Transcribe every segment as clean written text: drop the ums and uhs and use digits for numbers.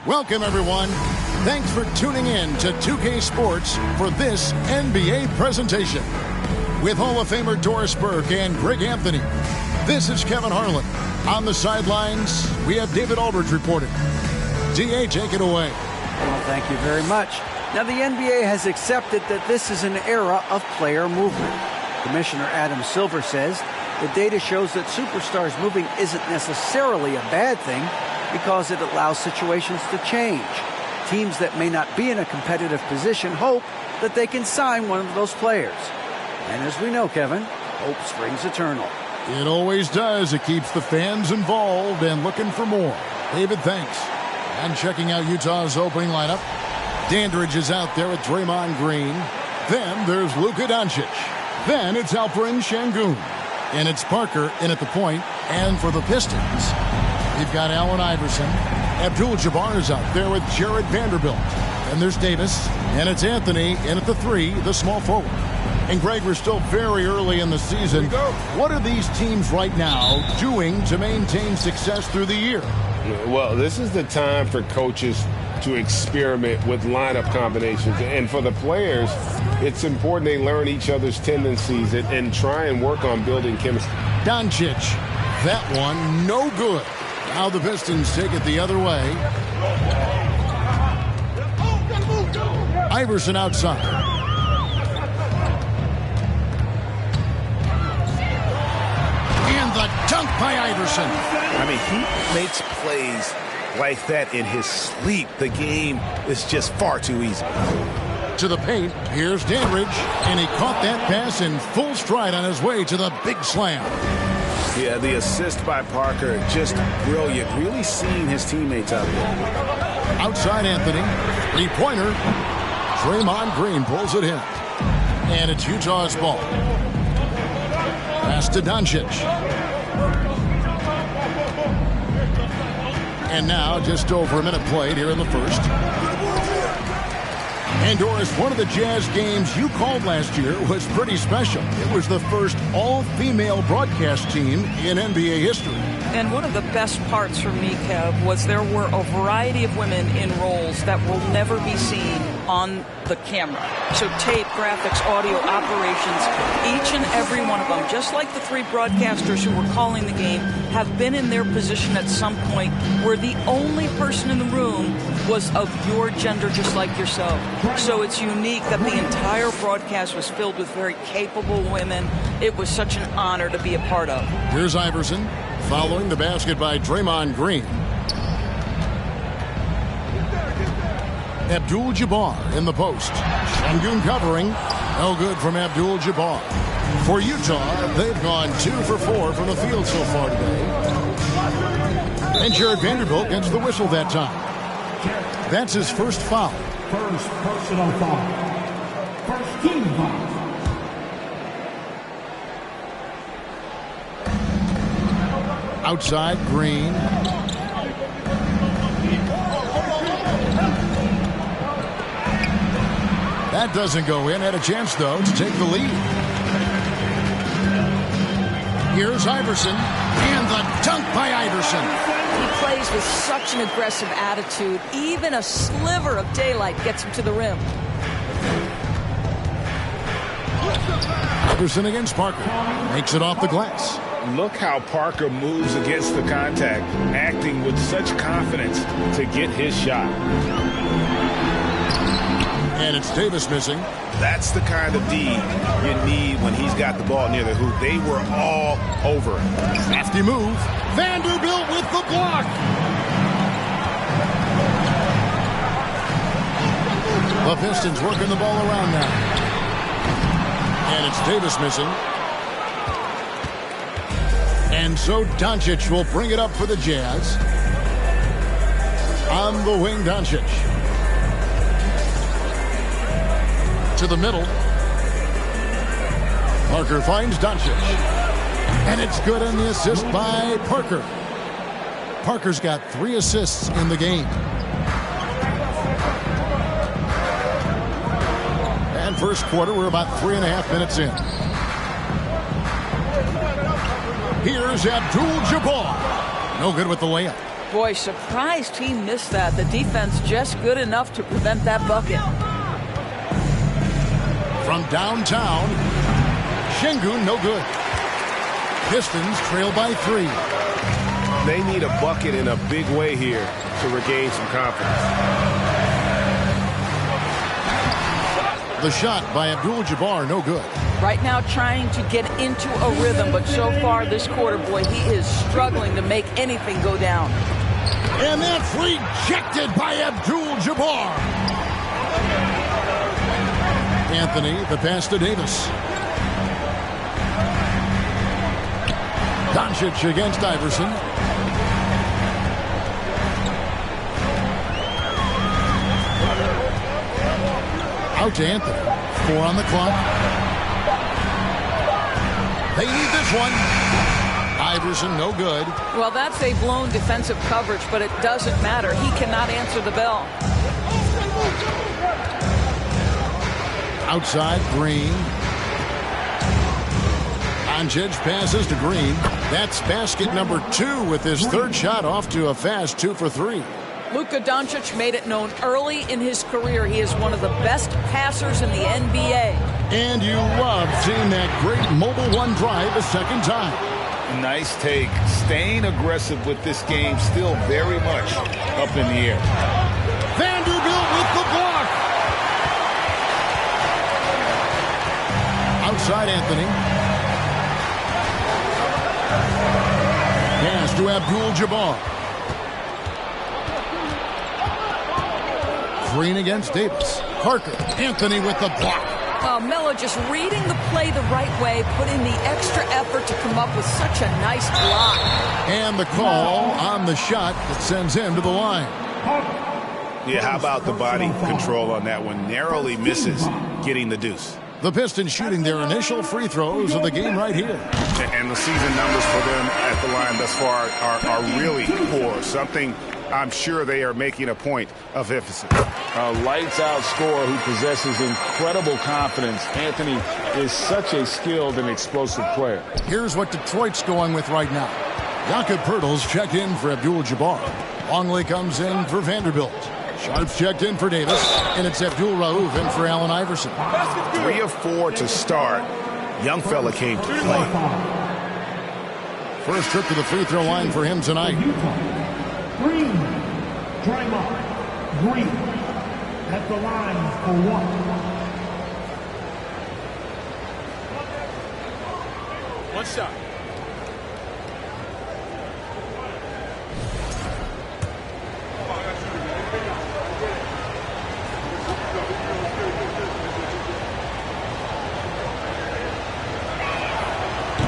Welcome, everyone. Thanks for tuning in to 2K Sports for this NBA presentation. With Hall of Famer Doris Burke and Greg Anthony, this is Kevin Harlan. On the sidelines, we have David Aldridge reporting. DA, take it away. Well, thank you very much. Now, the NBA has accepted that this is an era of player movement. Commissioner Adam Silver says the data shows that superstars moving isn't necessarily a bad thing because it allows situations to change. Teams that may not be in a competitive position hope that they can sign one of those players. And as we know, Kevin, hope springs eternal. It always does. It keeps the fans involved and looking for more. David, thanks. And checking out Utah's opening lineup. Dandridge is out there with Draymond Green. Then there's Luka Doncic. Then it's Alperen Şengün. And it's Parker in at the point. And for the Pistons, you've got Allen Iverson. Abdul-Jabbar is out there with Jared Vanderbilt. And there's Davis. And it's Anthony in at the 3, the small forward. And Greg, we're still very early in the season. What are these teams right now doing to maintain success through the year? Well, this is the time for coaches to experiment with lineup combinations. And for the players, it's important they learn each other's tendencies and try and work on building chemistry. Doncic, that one no good. Now the Pistons take it the other way. Iverson outside. And the dunk by Iverson. I mean, he makes plays like that in his sleep. The game is just far too easy. To the paint, here's Dandridge, and he caught that pass in full stride on his way to the big slam. Yeah, the assist by Parker, just brilliant. Really seeing his teammates out there. Outside Anthony, three-pointer. Draymond Green pulls it in. And it's Utah's ball. Pass to Doncic. And now just over a minute played here in the first. And Doris, one of the Jazz games you called last year was pretty special. It was the first all-female broadcast team in NBA history. And one of the best parts for me, Kev, was there were a variety of women in roles that will never be seen on the camera. So tape, graphics, audio, operations, each and every one of them, just like the 3 broadcasters who were calling the game, have been in their position at some point where the only person in the room was of your gender, just like yourself. So it's unique that the entire broadcast was filled with very capable women. It was such an honor to be a part of. Here's Iverson following the basket by Draymond Green. Abdul-Jabbar in the post. Şengün covering. No good from Abdul-Jabbar. For Utah, they've gone 2 for 4 from the field so far today. And Jared Vanderbilt gets the whistle that time. That's his first foul. First personal foul. First team foul. Outside, Green. That doesn't go in. Had a chance, though, to take the lead. Here's Iverson. And the dunk by Iverson. He plays with such an aggressive attitude. Even a sliver of daylight gets him to the rim. Iverson against Parker. Makes it off the glass. Look how Parker moves against the contact, acting with such confidence to get his shot. And it's Davis missing. That's the kind of D you need when he's got the ball near the hoop. They were all over it. Crafty move. Vanderbilt with the block. The Pistons working the ball around now. And it's Davis missing. And so Doncic will bring it up for the Jazz. On the wing, Doncic. To the middle. Parker finds Doncic. And it's good on the assist by Parker. Parker's got 3 assists in the game. And first quarter, we're about 3.5 minutes in. Here's Abdul-Jabbar. No good with the layup. Boy, surprised he missed that. The defense just good enough to prevent that bucket. From downtown, Şengün no good. Pistons trail by 3. They need a bucket in a big way here to regain some confidence. The shot by Abdul-Jabbar, no good. Right now trying to get into a rhythm, but so far this quarter, boy, he is struggling to make anything go down. And that's rejected by Abdul-Jabbar. Anthony, the pass to Davis. Doncic against Iverson. Out to Anthony. 4 on the clock. They need this one. Iverson, no good. Well, that's a blown defensive coverage, but it doesn't matter. He cannot answer the bell. Outside, Green. Doncic passes to Green. That's basket number 2 with his 3rd shot off to a fast 2 for 3. Luka Doncic made it known early in his career he is one of the best passers in the NBA. And you love seeing that great mobile one drive a second time. Nice take. Staying aggressive with this game, still very much up in the air. Vanderbilt with the block. Outside Anthony. Pass to Abdul-Jabbar. Green against Davis. Parker. Anthony with the block. Melo just reading the play the right way, putting the extra effort to come up with such a nice block. And the call on the shot that sends him to the line. Yeah, how about the body control on that one? Narrowly misses getting the deuce. The Pistons shooting their initial free throws of the game right here. And the season numbers for them at the line thus far are really poor. Something I'm sure they are making a point of emphasis. A lights-out scorer who possesses incredible confidence. Anthony is such a skilled and explosive player. Here's what Detroit's going with right now. Jakob Poeltl's checked in for Abdul-Jabbar. Longley comes in for Vanderbilt. Sharp's checked in for Davis, and it's Abdul Rauf in for Allen Iverson. 3 of 4 to start. Young fella came to play. First trip to the free throw line for him tonight. Green. Draymond Green at the line for 1. One shot.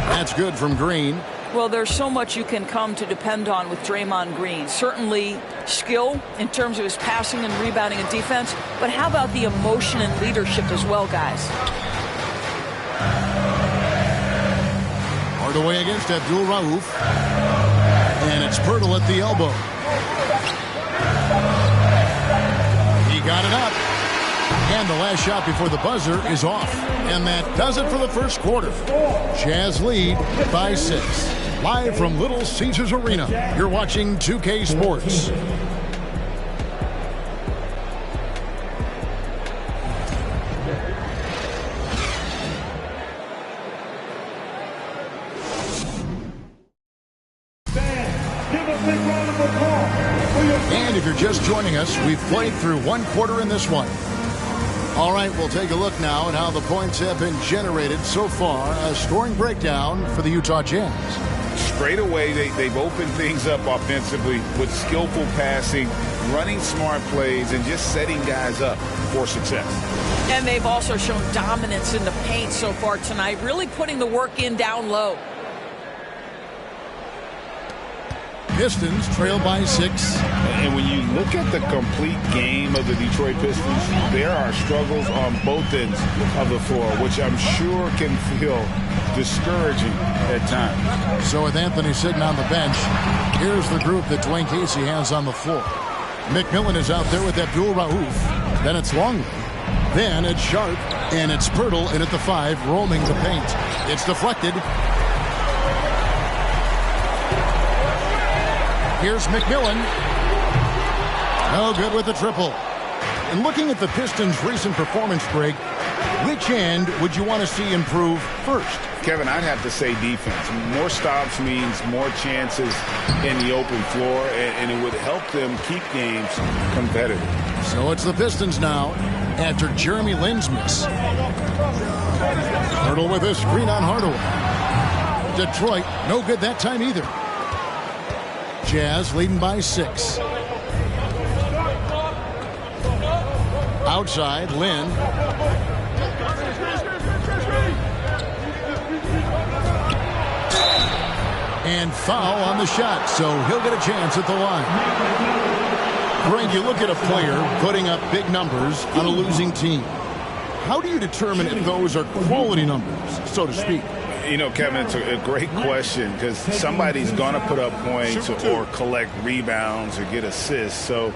That's good from Green. Well, there's so much you can come to depend on with Draymond Green. Certainly skill in terms of his passing and rebounding and defense, but how about the emotion and leadership as well, guys? Hardaway against Abdul Rauf. And it's Poeltl at the elbow. He got it up. And the last shot before the buzzer is off. And that does it for the first quarter. Jazz lead by 6. Live from Little Caesars Arena, you're watching 2K Sports. And if you're just joining us, we've played through one quarter in this one. All right, we'll take a look now at how the points have been generated so far. A scoring breakdown for the Utah Jazz. Straight away, they've opened things up offensively with skillful passing, running smart plays, and just setting guys up for success. And they've also shown dominance in the paint so far tonight, really putting the work in down low. Pistons trail by 6. And when you look at the complete game of the Detroit Pistons, there are struggles on both ends of the floor, which I'm sure can feel discouraging at times. So with Anthony sitting on the bench, here's the group that Dwayne Casey has on the floor. McMillan is out there with Abdul Rauf. Then it's Longley. Then it's Sharp. And it's Poeltl in at the 5, roaming the paint. It's deflected. Here's McMillan. No good with the triple. And looking at the Pistons' recent performance break, which end would you want to see improve first? Kevin, I'd have to say defense. More stops means more chances in the open floor, and it would help them keep games competitive. So it's the Pistons now after Jeremy Lin's miss. Hurdle with a screen on Hardaway. Detroit, no good that time either. Jazz leading by 6. Outside, Lin. And foul on the shot, so he'll get a chance at the line. Greg, you look at a player putting up big numbers on a losing team. How do you determine if those are quality numbers, so to speak? You know, Kevin, it's a great question because somebody's going to put up points or collect rebounds or get assists. So,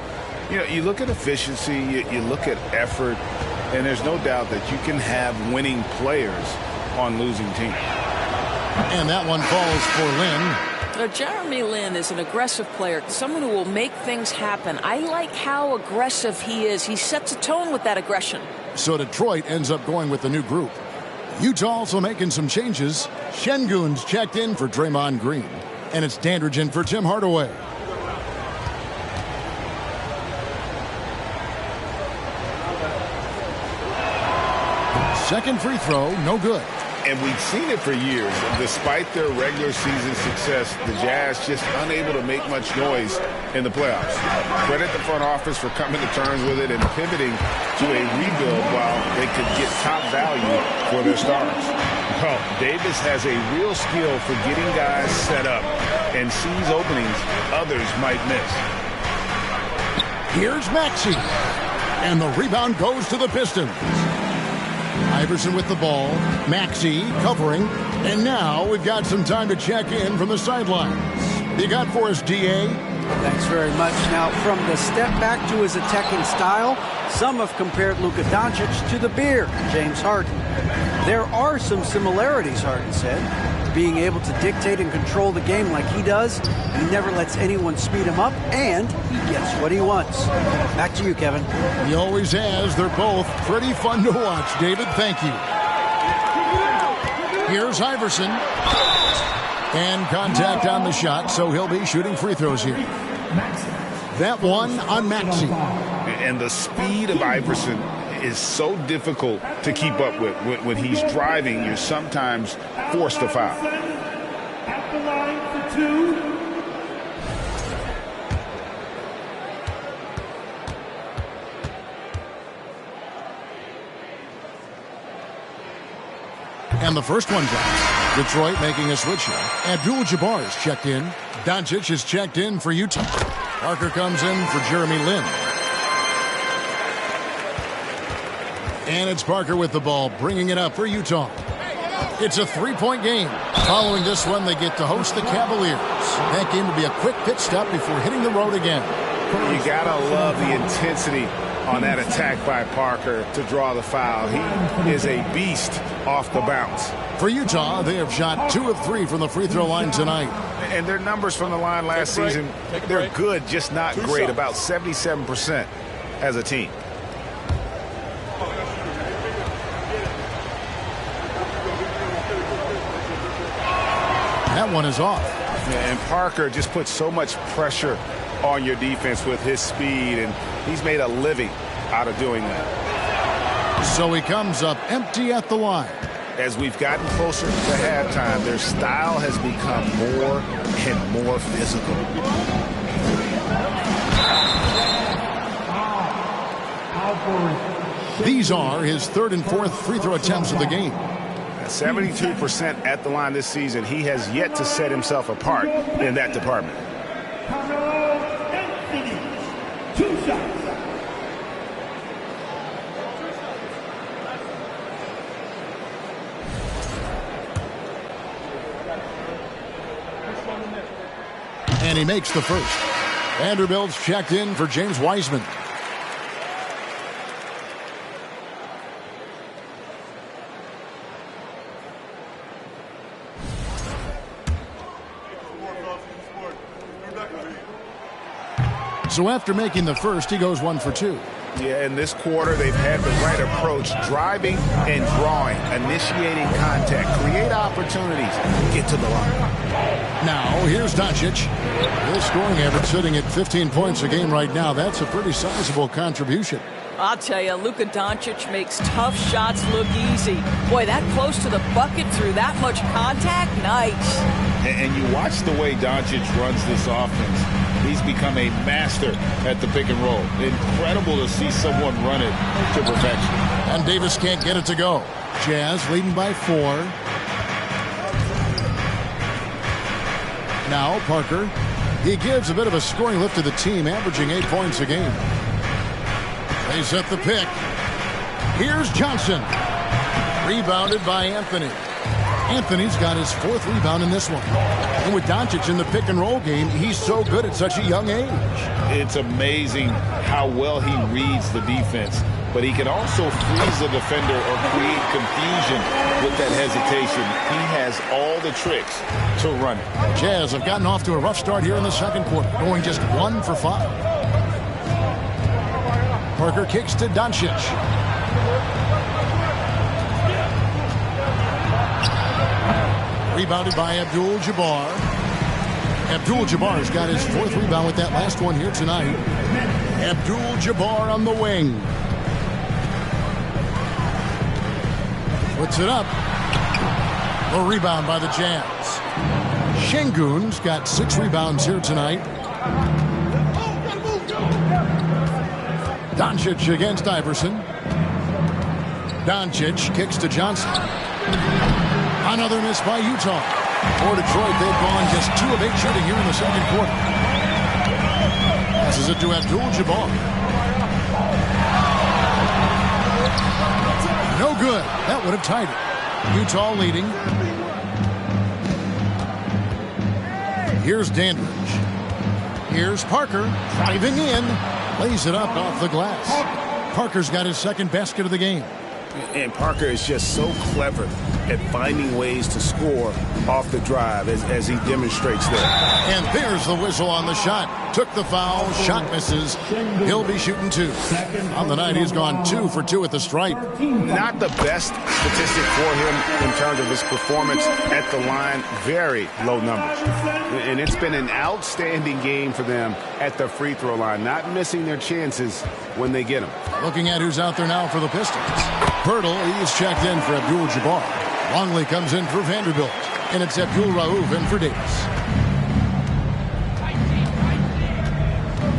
you know, you look at efficiency, you look at effort, and there's no doubt that you can have winning players on losing teams. And that one falls for Lin. Jeremy Lin is an aggressive player, someone who will make things happen. I like how aggressive he is. He sets a tone with that aggression. So Detroit ends up going with the new group. Utah also making some changes. Şengün's checked in for Draymond Green. And it's Dandridge in for Tim Hardaway. Second free throw, no good. And we've seen it for years. Despite their regular season success, the Jazz just unable to make much noise in the playoffs. Credit the front office for coming to terms with it and pivoting to a rebuild while they could get top value for their stars. Well, Davis has a real skill for getting guys set up and sees openings others might miss. Here's Maxey. And the rebound goes to the Pistons. Iverson with the ball. Maxey covering. And now we've got some time to check in from the sidelines. You got for us, D.A.? Thanks very much. Now, from the step back to his attacking style, some have compared Luka Doncic to the Bear, James Harden. There are some similarities, Harden said. Being able to dictate and control the game like he does, he never lets anyone speed him up, and he gets what he wants. Back to you, Kevin. He always has. They're both pretty fun to watch, David. Thank you. Here's Iverson. And contact on the shot, so he'll be shooting free throws here. That one on Maxey. And the speed of Iverson is so difficult to keep up with. When he's driving, you're sometimes forced to foul. At the line for 2. And the first one's out. Detroit making a switch here. Abdul-Jabbar is checked in. Doncic is checked in for Utah. Parker comes in for Jeremy Lin. And it's Parker with the ball, bringing it up for Utah. It's a three-point game. Following this one, they get to host the Cavaliers. That game will be a quick pit stop before hitting the road again. You gotta love the intensity on that attack by Parker to draw the foul. He is a beast off the bounce. For Utah, they have shot 2 of 3 from the free throw line tonight. And their numbers from the line last season, they're good, just not great. About 77% as a team. That one is off. And Parker just puts so much pressure on your defense with his speed, and he's made a living out of doing that. So he comes up empty at the line. As we've gotten closer to halftime, their style has become more and more physical. These are his 3rd and 4th free throw attempts of the game. At 72% at the line this season, he has yet to set himself apart in that department. 2 shots. And he makes the first. Vanderbilt's checked in for James Wiseman. So after making the first, he goes 1 for 2. Yeah, in this quarter, they've had the right approach, driving and drawing, initiating contact, create opportunities, get to the line. Now, here's Doncic. His scoring average sitting at 15 points a game right now. That's a pretty sizable contribution. I'll tell you, Luka Doncic makes tough shots look easy. Boy, that close to the bucket through that much contact, nice. And you watch the way Doncic runs this offense. He's become a master at the pick and roll. Incredible to see someone run it to perfection. And Davis can't get it to go. Jazz leading by 4. Now Parker. He gives a bit of a scoring lift to the team, averaging 8 points a game. They set the pick. Here's Johnson. Rebounded by Anthony. Anthony's got his 4th rebound in this one. And with Doncic in the pick and roll game, he's so good at such a young age. It's amazing how well he reads the defense. But he can also freeze the defender or create confusion with that hesitation. He has all the tricks to run it. Jazz have gotten off to a rough start here in the second quarter, going just 1 for 5. Parker kicks to Doncic. Rebounded by Abdul-Jabbar. Abdul-Jabbar's got his 4th rebound with that last one here tonight. Abdul-Jabbar on the wing. Puts it up. A rebound by the Jazz. Şengün's got 6 rebounds here tonight. Doncic against Iverson. Doncic kicks to Johnson. Another miss by Utah. For Detroit, they've gone just 2 of 8 shooting here in the second quarter. Passes it to Abdul-Jabbar. No good. That would have tied it. Utah leading. Here's Dandridge. Here's Parker driving in. Lays it up off the glass. Parker's got his 2nd basket of the game. And Parker is just so clever at finding ways to score off the drive as he demonstrates there. And there's the whistle on the shot. Took the foul. Shot misses. He'll be shooting 2. On the night, he's gone 2 for 2 at the stripe. Not the best statistic for him in terms of his performance at the line. Very low numbers. And it's been an outstanding game for them at the free throw line. Not missing their chances when they get them. Looking at who's out there now for the Pistons. Pirtle, he's checked in for Abdul-Jabbar. Longley comes in for Vanderbilt. And it's Abdul-Rauf in for Davis.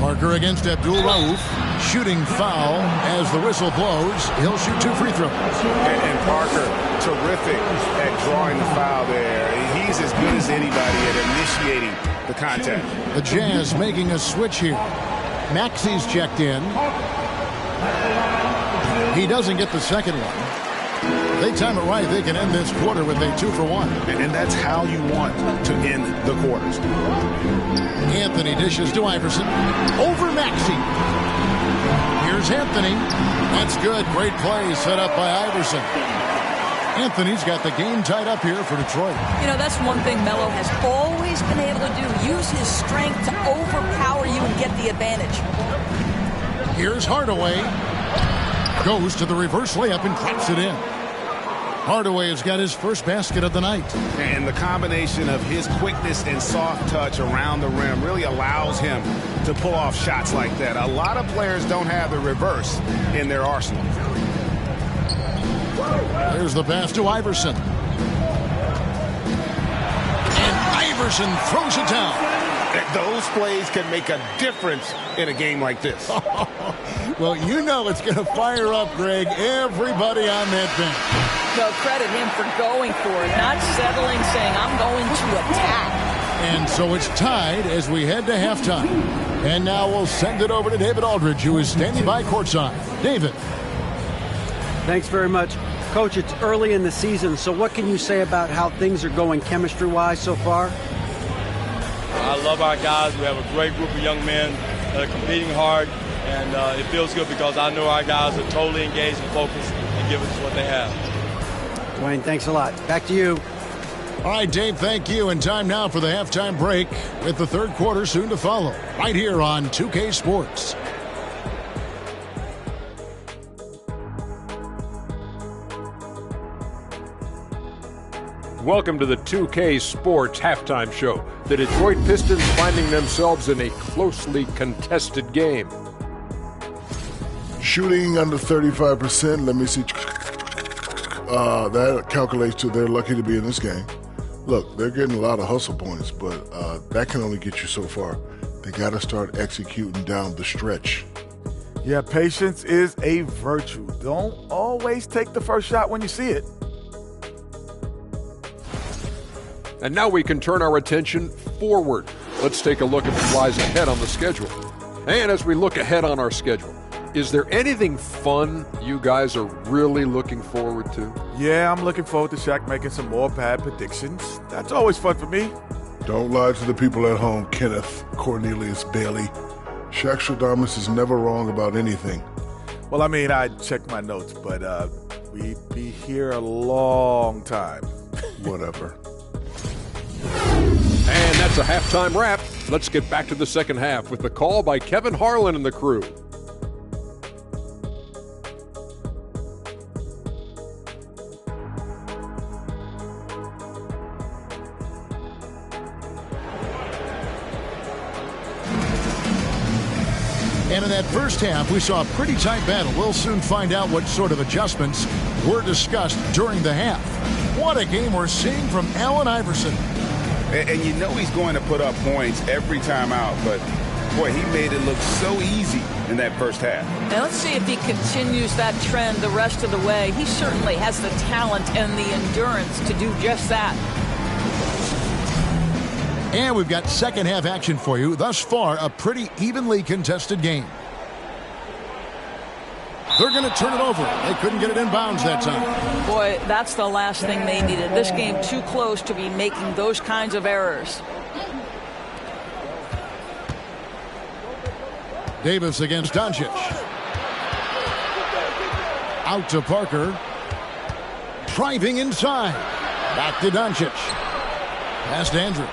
Parker against Abdul-Rauf. Shooting foul as the whistle blows. He'll shoot 2 free throws. And Parker, terrific at drawing the foul there. He's as good as anybody at initiating the contact. The Jazz making a switch here. Maxi's checked in. He doesn't get the second one. They time it right, they can end this quarter with a 2 for 1. And that's how you want to end the quarters. Anthony dishes to Iverson. Over Maxi. Here's Anthony. That's good. Great play set up by Iverson. Anthony's got the game tied up here for Detroit. You know, that's one thing Melo has always been able to do. Use his strength to overpower you and get the advantage. Here's Hardaway. Goes to the reverse layup and claps it in. Hardaway has got his 1st basket of the night. And the combination of his quickness and soft touch around the rim really allows him to pull off shots like that. A lot of players don't have the reverse in their arsenal. There's the pass to Iverson. And Iverson throws it down. Those plays can make a difference in a game like this. Well, you know it's going to fire up, Greg, everybody on that bench. No, credit him for going for it, not settling, saying, I'm going to attack. And so it's tied as we head to halftime. And now we'll send it over to David Aldridge, who is standing by courtside. David. Thanks very much. Coach, it's early in the season, so what can you say about how things are going chemistry-wise so far? I love our guys. We have a great group of young men that are competing hard, and it feels good because I know our guys are totally engaged and focused and give us what they have. Dwayne, thanks a lot. Back to you. All right, Dave, thank you. And time now for the halftime break with the third quarter soon to follow right here on 2K Sports. Welcome to the 2K Sports halftime show. The Detroit Pistons finding themselves in a closely contested game. Shooting under 35%. Let me see. That calculates to they're lucky to be in this game. Look, they're getting a lot of hustle points, but that can only get you so far. They got to start executing down the stretch. Yeah, patience is a virtue. Don't always take the first shot when you see it. And now we can turn our attention forward. Let's take a look at what lies ahead on the schedule. And as we look ahead on our schedule, is there anything fun you guys are really looking forward to? Yeah, I'm looking forward to Shaq making some more bad predictions. That's always fun for me. Don't lie to the people at home, Kenneth Cornelius Bailey. Shaq Stradamus is never wrong about anything. Well, I mean, I checked my notes, but we'd be here a long time. Whatever. And that's a halftime wrap. Let's get back to the second half with the call by Kevin Harlan and the crew. And in that first half, we saw a pretty tight battle. We'll soon find out what sort of adjustments were discussed during the half. What a game we're seeing from Allen Iverson. And you know he's going to put up points every time out, but boy, he made it look so easy in that first half. Now let's see if he continues that trend the rest of the way. He certainly has the talent and the endurance to do just that. And we've got second half action for you. Thus far, a pretty evenly contested game. They're going to turn it over. They couldn't get it in bounds that time. Boy, that's the last thing they needed. This game too close to be making those kinds of errors. Davis against Doncic. Out to Parker. Driving inside. Back to Doncic. Past Andrews.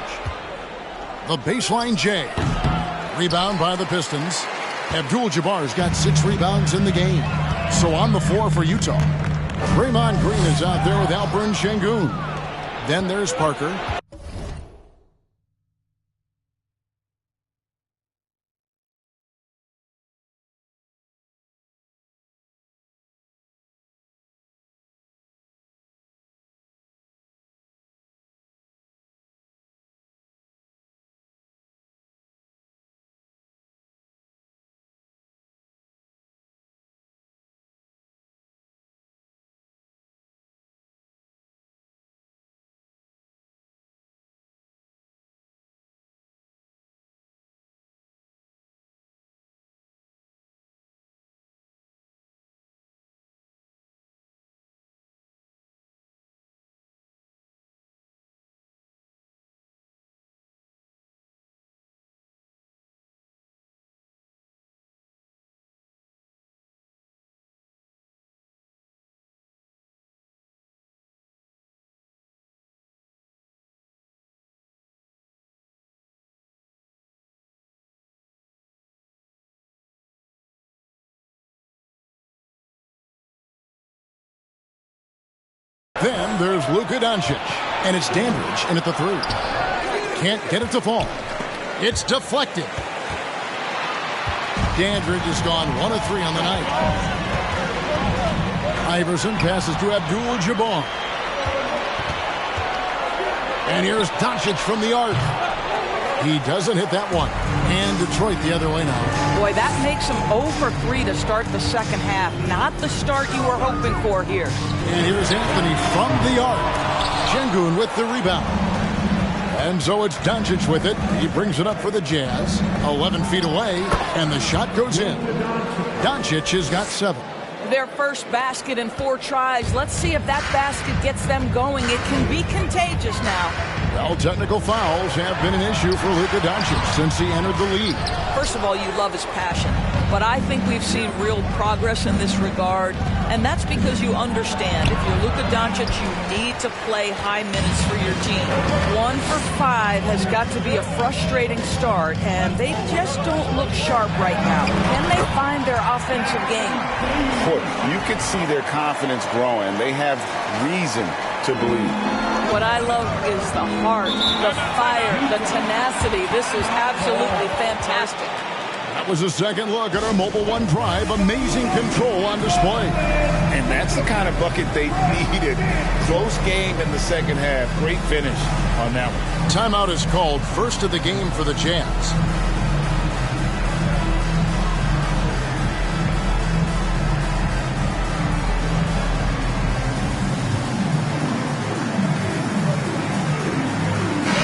The baseline J. Rebound by the Pistons. Abdul-Jabbar's got 6 rebounds in the game. So on the floor for Utah. Draymond Green is out there with Alperen Şengün. Then there's Parker. Then there's Luka Doncic, and it's Dandridge in at the 3. Can't get it to fall. It's deflected. Dandridge has gone 1 of 3 on the night. Iverson passes to Abdul-Jabbar. And here's Doncic from the arc. He doesn't hit that one. And Detroit the other way now. Boy, that makes him 0 for 3 to start the second half. Not the start you were hoping for here. And here's Anthony from the arc. Şengün with the rebound. And so it's Doncic with it. He brings it up for the Jazz. 11 feet away, and the shot goes in. Doncic has got 7. Their first basket in 4 tries. Let's see if that basket gets them going. It can be contagious now. Well, technical fouls have been an issue for Luka Doncic since he entered the league. First of all, you love his passion. but I think we've seen real progress in this regard, and that's because you understand if you're Luka Doncic, you need to play high minutes for your team. 1 for 5 has got to be a frustrating start, and they just don't look sharp right now. Can they find their offensive game? Boy, you can see their confidence growing. They have reason to believe. What I love is the heart, the fire, the tenacity. This is absolutely fantastic. That was a second look at our Mobile One drive. Amazing control on display. And that's the kind of bucket they needed. Close game in the second half. Great finish on that one. Timeout is called. First of the game for the Jazz.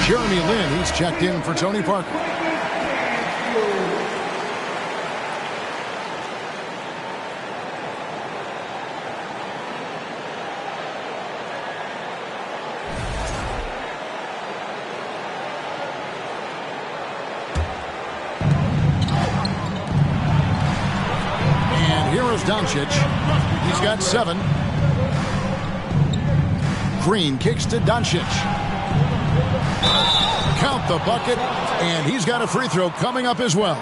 Jeremy Lin, he's checked in for Tony Parker. And here is Doncic. He's got 7. Green kicks to Doncic. Count the bucket, and he's got a free throw coming up as well.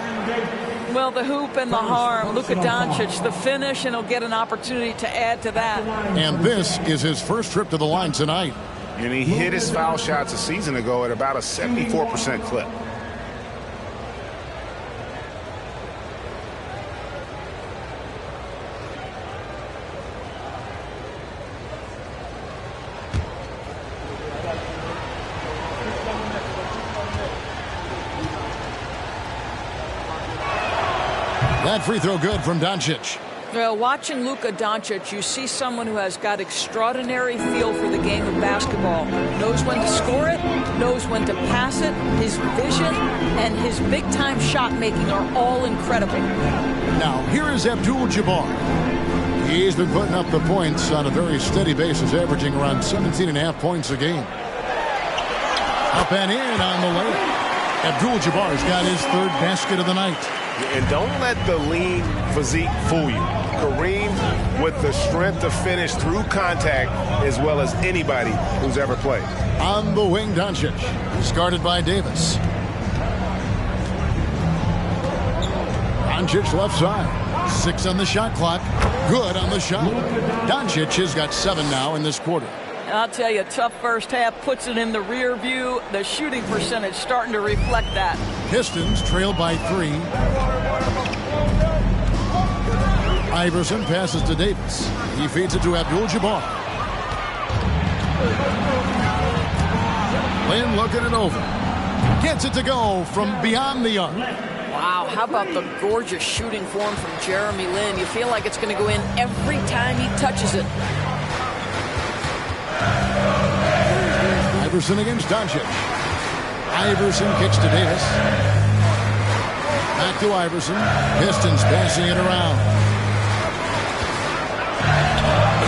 Well, the hoop and the harm. Luka Doncic, the finish, and he'll get an opportunity to add to that. And this is his first trip to the line tonight. And he hit his foul shots a season ago at about a 74% clip. That free throw good from Doncic. Well, watching Luka Doncic, you see someone who has got extraordinary feel for the game of basketball. Knows when to score it, knows when to pass it. His vision and his big-time shot making are all incredible. Now, here is Abdul-Jabbar. He's been putting up the points on a very steady basis, averaging around 17.5 points a game. Up and in on the layup. Abdul-Jabbar's got his 3rd basket of the night. And don't let the lean physique fool you. Kareem with the strength to finish through contact as well as anybody who's ever played. On the wing, Doncic. He's guarded by Davis. Doncic left side. 6 on the shot clock. Good on the shot. Doncic has got 7 now in this quarter. I'll tell you, tough first half, puts it in the rear view. The shooting percentage starting to reflect that. Pistons trailed by 3. Iverson passes to Davis. He feeds it to Abdul-Jabbar. Lin looking it over. Gets it to go from beyond the arc. Wow, how about the gorgeous shooting form from Jeremy Lin? You feel like it's going to go in every time he touches it. Iverson against Doncic. Iverson kicks to Davis. Back to Iverson. Pistons passing it around.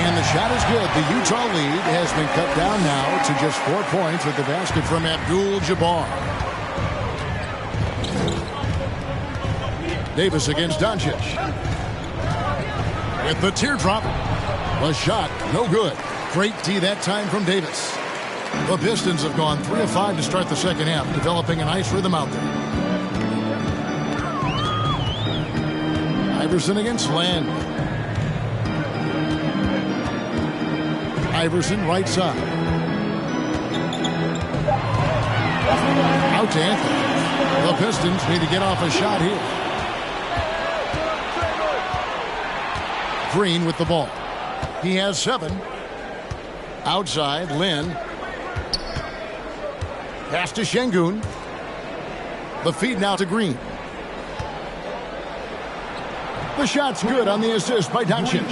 And the shot is good. The Utah lead has been cut down now to just 4 points with the basket from Abdul-Jabbar. Davis against Doncic. With the teardrop. The shot, no good. Great D that time from Davis. The Pistons have gone 3 of 5 to start the second half, developing a nice rhythm out there. Iverson against Land. Iverson right side. Out to Anthony. The Pistons need to get off a shot here. Green with the ball. He has 7. Outside, Lin. Pass to Şengün. The feed now to Green. The shot's good on the assist by Doncic.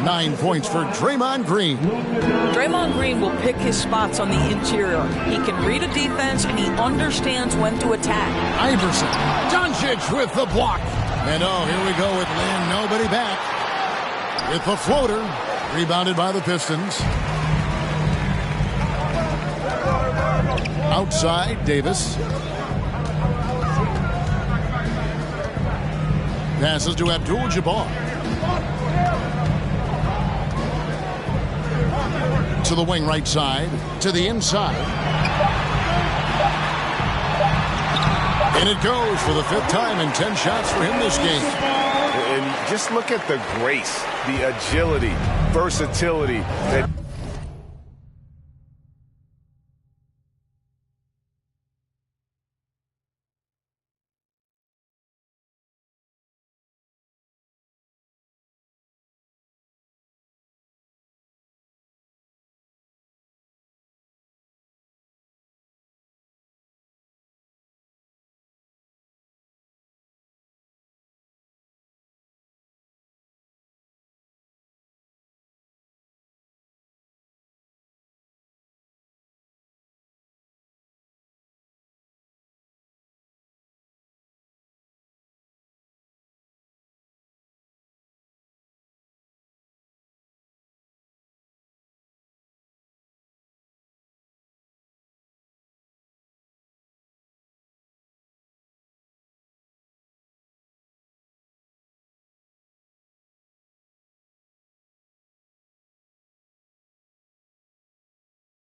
9 points for Draymond Green. Draymond Green will pick his spots on the interior. He can read a defense, and he understands when to attack. Iverson. Doncic with the block. And oh, here we go with Lin. Nobody back. With the floater. Rebounded by the Pistons. Outside, Davis. Passes to Abdul-Jabbar. To the wing right side. To the inside. And it goes for the 5th time in 10 shots for him this game. And just look at the grace, the agility, versatility that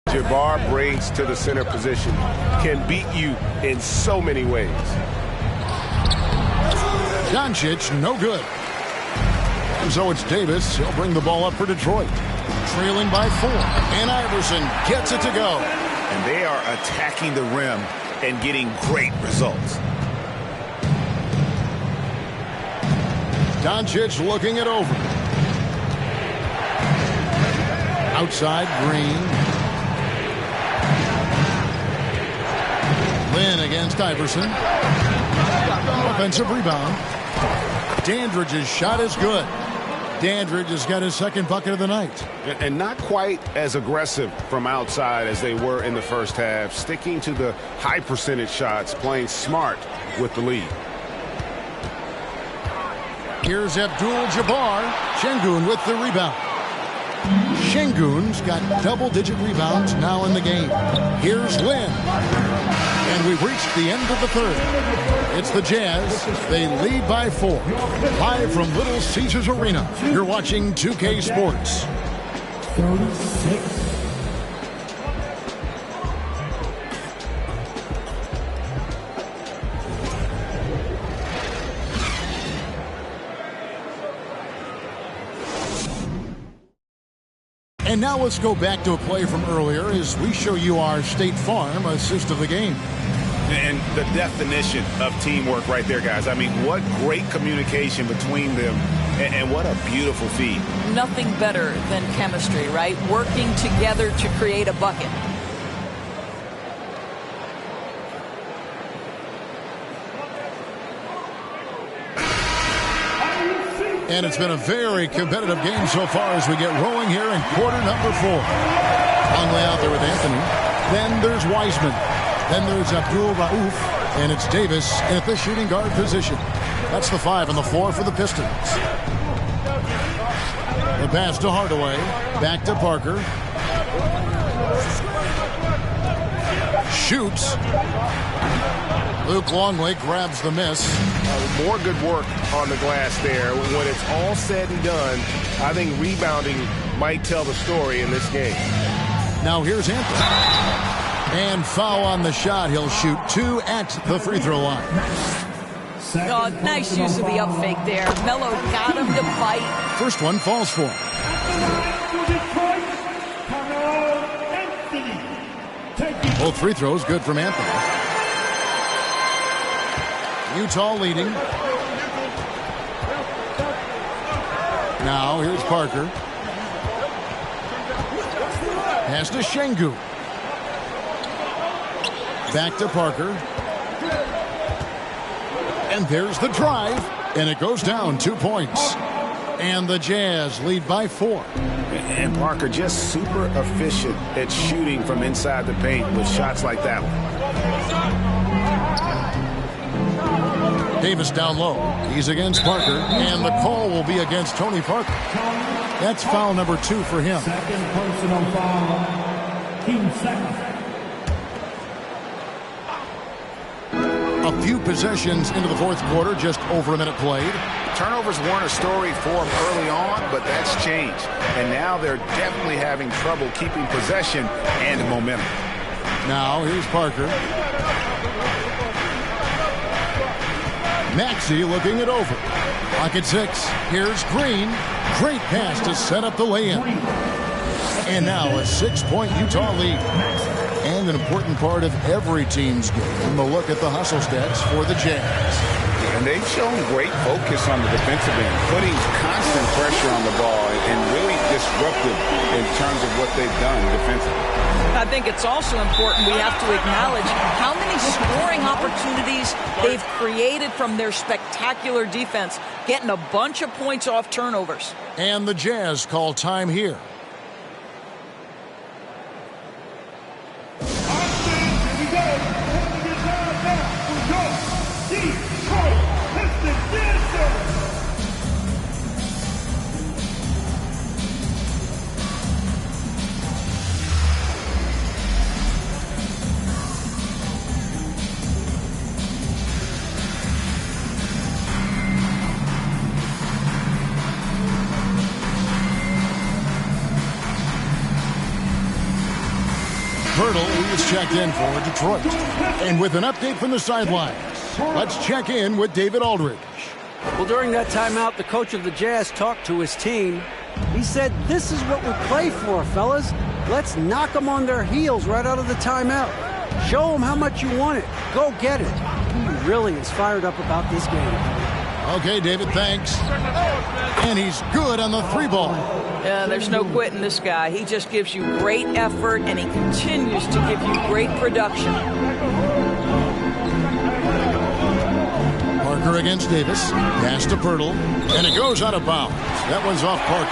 Jabbar brings to the center position can beat you in so many ways. Doncic, no good. And so it's Davis. He'll bring the ball up for Detroit. Trailing by 4. And Iverson gets it to go. And they are attacking the rim and getting great results. Doncic looking it over. Outside, Green. Lynn against Iverson. Offensive rebound. Dandridge's shot is good. Dandridge has got his 2nd bucket of the night. And not quite as aggressive from outside as they were in the first half. Sticking to the high percentage shots, playing smart with the lead. Here's Abdul-Jabbar. Şengün with the rebound. Şengün's got double-digit rebounds now in the game. Here's Lynn. And we've reached the end of the 3rd. It's the Jazz. They lead by 4. Live from Little Caesars Arena. You're watching 2K Sports. 36. And now let's go back to a play from earlier as we show you our State Farm assist of the game. And the definition of teamwork right there, guys. I mean, what great communication between them, and what a beautiful feed. Nothing better than chemistry, right? Working together to create a bucket. And it's been a very competitive game so far as we get rolling here in quarter number 4. Long way out there with Anthony. Then there's Wiseman. Then there's Abdul Rauf. And it's Davis at the shooting guard position. That's the 5 and the 4 for the Pistons. The pass to Hardaway. Back to Parker. Shoots. Luke Longley grabs the miss. More good work on the glass there. When it's all said and done, I think rebounding might tell the story in this game. Now here's Anthony. And foul on the shot. He'll shoot 2 at the free throw line. Oh, nice use of the up fake there. Melo got him to bite. First one falls for him. Both free throws good from Anthony. Utah leading. Now here's Parker. Pass to Şengün. Back to Parker. And there's the drive. And it goes down 2 points. And the Jazz lead by 4. And Parker just super efficient at shooting from inside the paint with shots like that one. Davis down low. He's against Parker. And the call will be against Tony Parker. That's foul number 2 for him. Second personal foul. Team second. A few possessions into the fourth quarter, just over a minute played. Turnovers weren't a story for them early on, but that's changed. And now they're definitely having trouble keeping possession and momentum. Now here's Parker. Maxey looking it over. Clock at 6. Here's Green. Great pass to set up the lay-in. And now a 6-point Utah lead. And an important part of every team's game, a look at the hustle stats for the Jazz. And they've shown great focus on the defensive end, putting constant pressure on the ball and really disruptive in terms of what they've done defensively. I think it's also important we have to acknowledge how many scoring opportunities they've created from their spectacular defense, getting a bunch of points off turnovers. And the Jazz call time here. Hurdle is checked in for Detroit. And with an update from the sidelines, let's check in with David Aldridge. Well, during that timeout, the coach of the Jazz talked to his team. He said, "This is what we play for, fellas. Let's knock them on their heels right out of the timeout. Show them how much you want it. Go get it." He really is fired up about this game. Okay, David, thanks. And he's good on the 3-ball. Yeah, there's no quitting this guy. He just gives you great effort, and he continues to give you great production. Parker against Davis. Pass to Pirtle. And it goes out of bounds. That one's off Parker.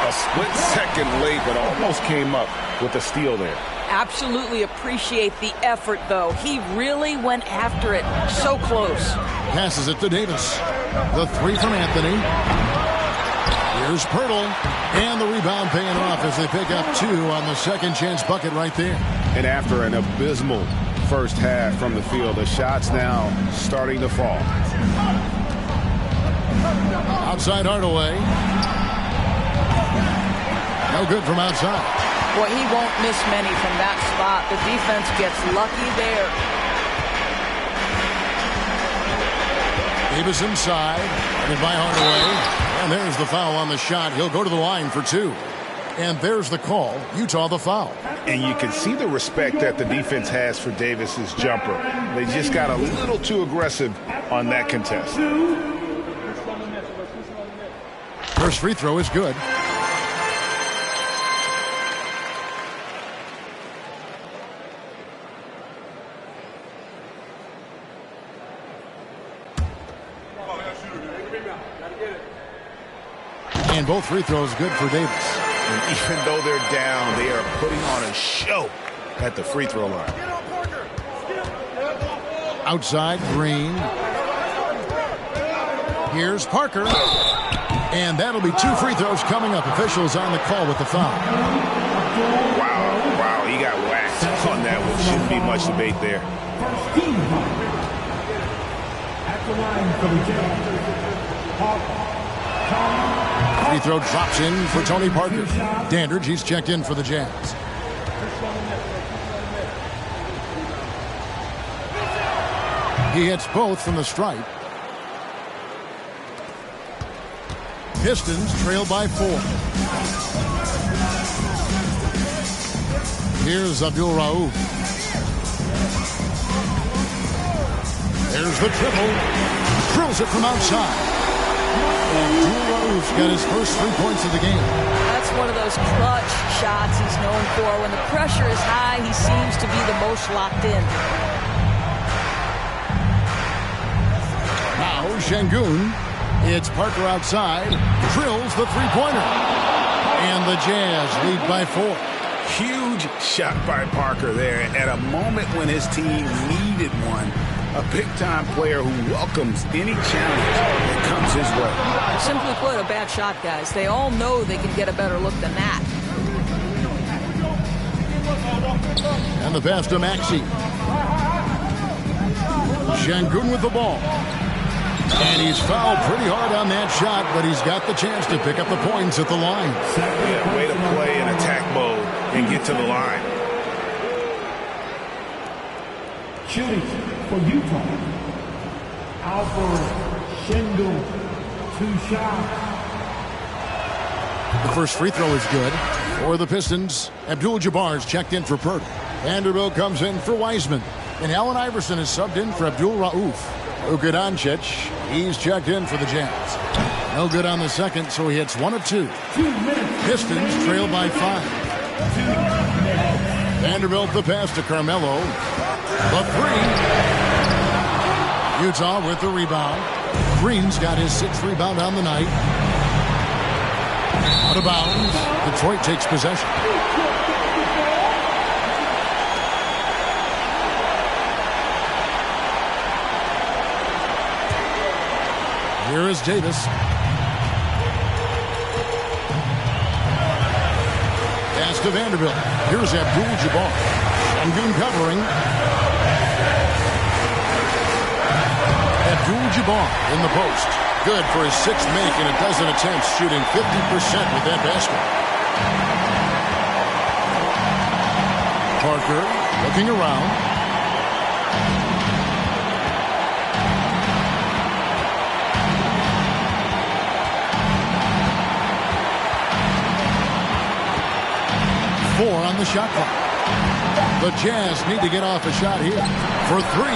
A split second late, but almost came up with a steal there. Absolutely appreciate the effort, though. He really went after it. So close. Passes it to Davis. The 3 from Anthony. Here's Pirtle. And the rebound paying off as they pick up 2 on the second chance bucket right there. And after an abysmal first half from the field, the shots now starting to fall. Outside Hardaway. No good from outside. Well, he won't miss many from that spot. The defense gets lucky there. Davis inside. And by Hardaway. And there's the foul on the shot. He'll go to the line for 2. And there's the call. Utah the foul. And you can see the respect that the defense has for Davis's jumper. They just got a little too aggressive on that contest. First free throw is good. And both free throws good for Davis. And even though they're down, they are putting on a show at the free throw line. Outside, Green. Here's Parker. And that'll be 2 free throws coming up. Officials on the call with the foul. Wow, he got whacked on that one. Shouldn't be much debate there. At the line for the Jazz, Free throw drops in for Tony Parker. Dandridge, he's checked in for the Jazz. He hits both from the stripe. Pistons trail by 4. Here's Abdul Rauf. There's the triple. Drills it from outside. Abdul Rauf's got his first 3 points of the game. That's one of those clutch shots he's known for. When the pressure is high, he seems to be the most locked in. Now Şengün. It's Parker outside. Drills the 3-pointer. And the Jazz lead by 4. Huge shot by Parker there at a moment when his team needed one. A big-time player who welcomes any challenge that comes his way. Simply put, a bad shot, guys. They all know they can get a better look than that. And the pass to Maxey. Şengün with the ball. And he's fouled pretty hard on that shot, but he's got the chance to pick up the points at the line. Yeah, way to play in attack mode and get to the line. Shooting for Utah. Alfred Şengün, 2 shots. The first free throw is good for the Pistons. Abdul-Jabbar's checked in for Purdy. Vanderbilt comes in for Wiseman. And Allen Iverson is subbed in for Abdul-Rauf. Luka Doncic, he's checked in for the Jazz. No good on the second, so he hits 1 of 2. Pistons trail by 5. Vanderbilt the pass to Carmelo. The 3. Utah with the rebound. Green's got his 6th rebound on the night. Out of bounds. Detroit takes possession. Here is Davis. Pass to Vanderbilt. Here's Abdul-Jabbar. Şengün covering. Abdul-Jabbar in the post. Good for his 6th make in a dozen attempts, shooting 50% with that basket. Parker looking around. Four on the shot clock. The Jazz need to get off a shot here. For 3,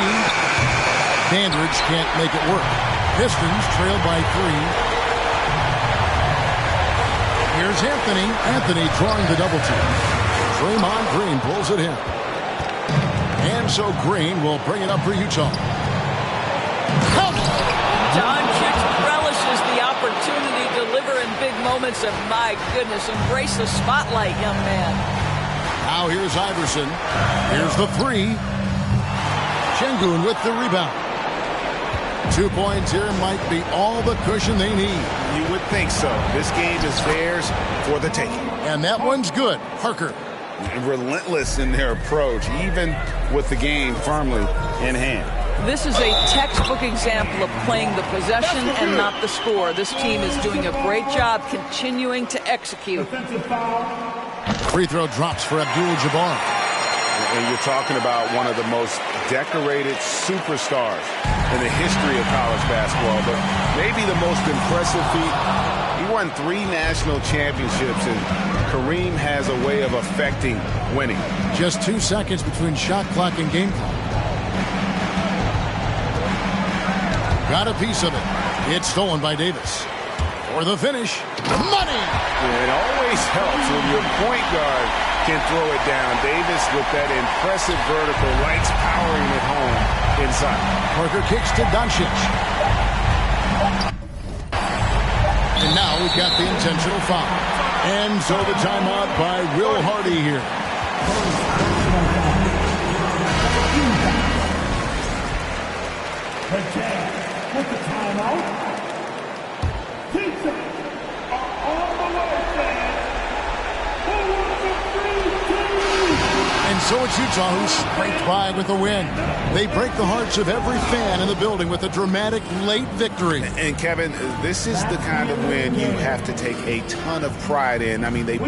Dandridge can't make it work. Pistons trail by 3. Here's Anthony. Anthony drawing the double team. Draymond Green pulls it in. And so Green will bring it up for Utah. Doncic relishes the opportunity to deliver in big moments, and my goodness, embrace the spotlight, young man. Now here's Iverson. Here's the 3. Şengün with the rebound. 2 points here might be all the cushion they need. You would think so. This game is theirs for the taking. And that one's good. Parker. Relentless in their approach, even with the game firmly in hand. This is a textbook example of playing the possession and not the score. This team is doing a great job continuing to execute. Free throw drops for Abdul-Jabbar. And you're talking about one of the most decorated superstars in the history of college basketball, but maybe the most impressive feat. He won 3 national championships, and Kareem has a way of affecting winning. Just 2 seconds between shot clock and game clock. Got a piece of it. It's stolen by Davis. For the finish, money! It always helps when your point guard can throw it down. Davis with that impressive vertical, likes powering it home inside. Parker kicks to Doncic. And now we've got the intentional foul. And so the timeout by Will Hardy here. The Jazz with the timeout. Pizza are on the way, fans. And so it's Utah who scraped by with a win. They break the hearts of every fan in the building with a dramatic late victory. And Kevin, this is the kind of win you have to take a ton of pride in. I mean, they